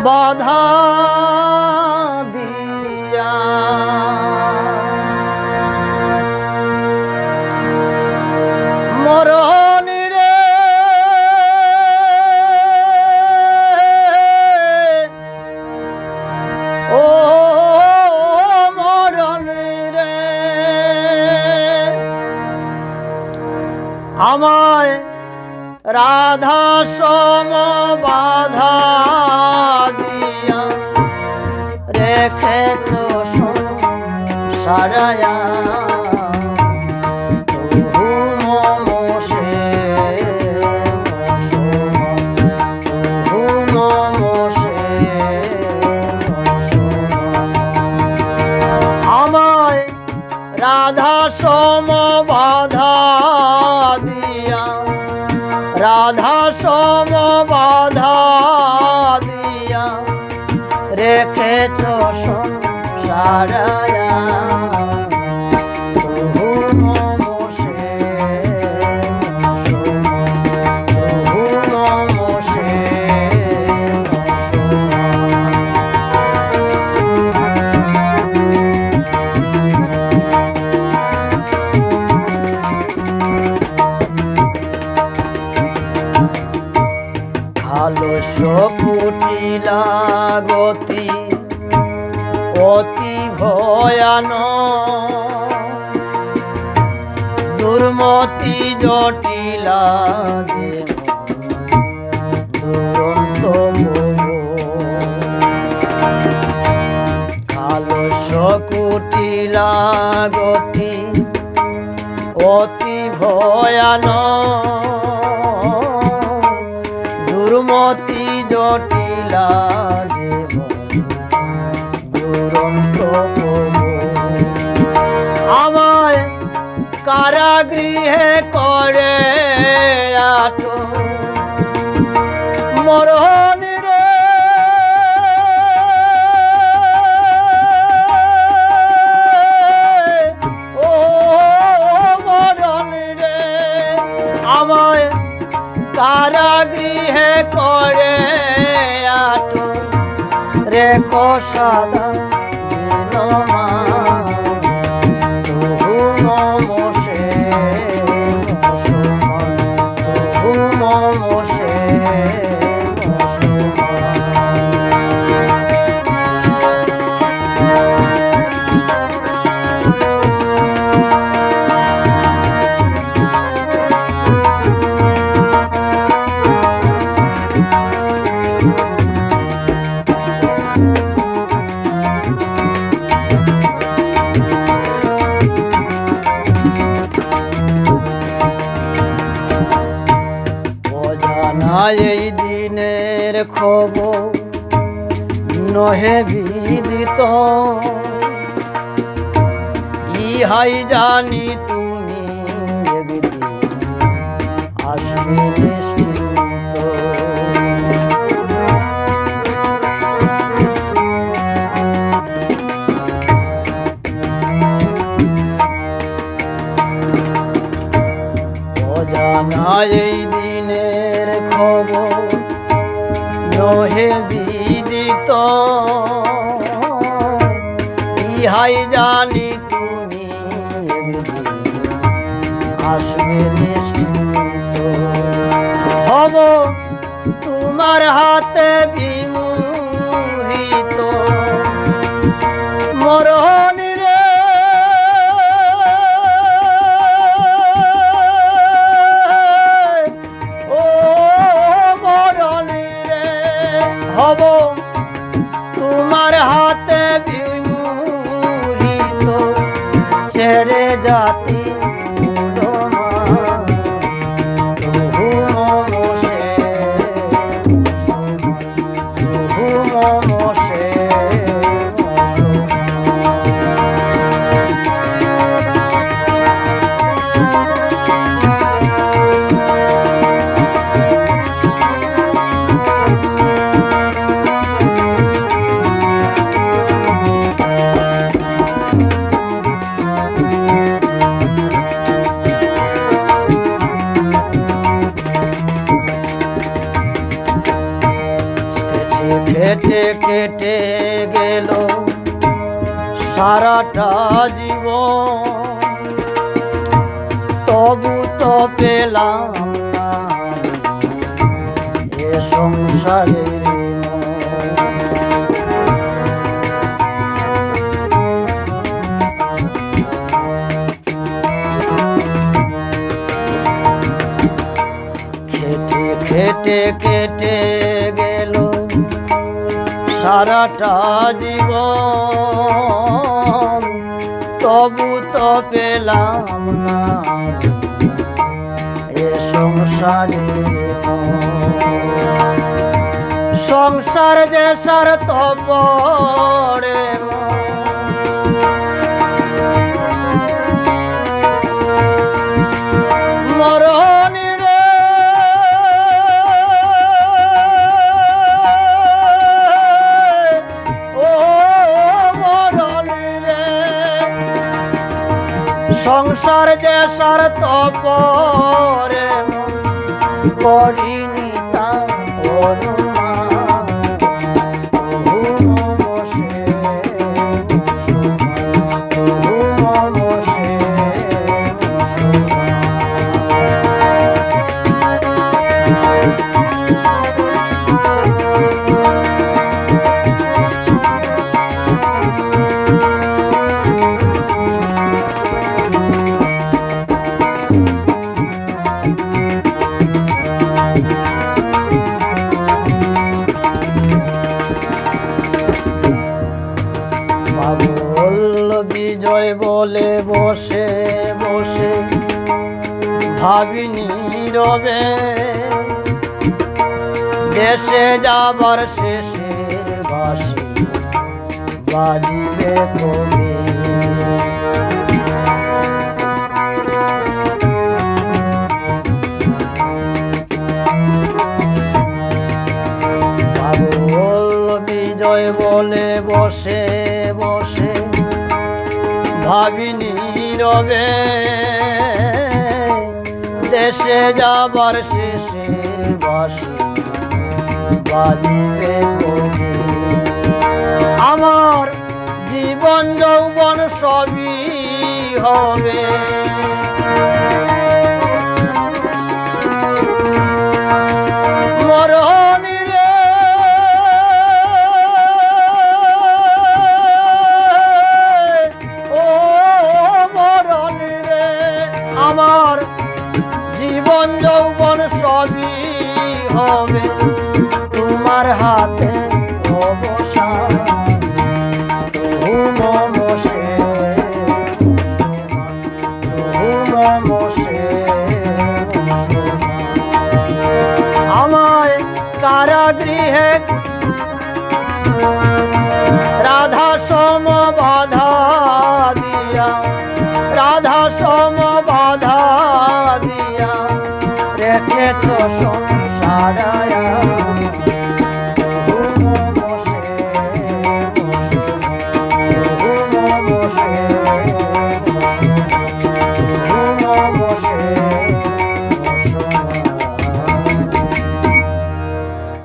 বাধা দিয়া মরণ রে ও মরণ রে আমায় রাধা সম বাধা দিয়া রেখেছ সারায়া আমায় রাধা সম বাধা দিয়া রাধা সম বাধা দিয়া রেখেছ সারায়া আলস্য কুটিলা গতি অতি ভয়ানক দুর্মতি জটিলা দুরন্ত আলস্য কুটিলা গতি অতি ভয়ানক দুর্মতি জটিলা দুরন্ত আমায় কারাগৃহে করে আটো মরণ রে ও মরণ রে আমায় কারাগৃহে করে আটো রেখো সাদা এই দিনের খবর নহে বিদিত ইহাই জানি তুমি একদিন আসবে নিশ্চিন্ত অজানা এই দিনের খবর নহে বিদিত ইহাই জানি তুমি আসবে নিশ্চিন্ত হব তোমার হাতে বিমোহিত মরণ রে ও মরণ রে হব তোমার হাতে বিমোহিত ছেড়ে জাতি খেটে কেটে গেল সারাটা জীবন, তবু তো পেলাম না এ সংসারের কেটে কেটে গেল সারাটা জীবন, তবু তো পেলাম না এ সংসারে। সংসার যে স্বার্থ পড়ে সংসার যে স্বার্থ পরে করিনি তা বিজয় বলে বসে বসে ভাবি নীরবে, দেশে যাবার শেষের বাঁশি বাজিবে কবে। বিজয় বলে বসে বসে ভাবি নীরবে, দেশে যাবার শেষের বাঁশি বাজিবে কবে। আমার জীবন যৌবন সবই হবে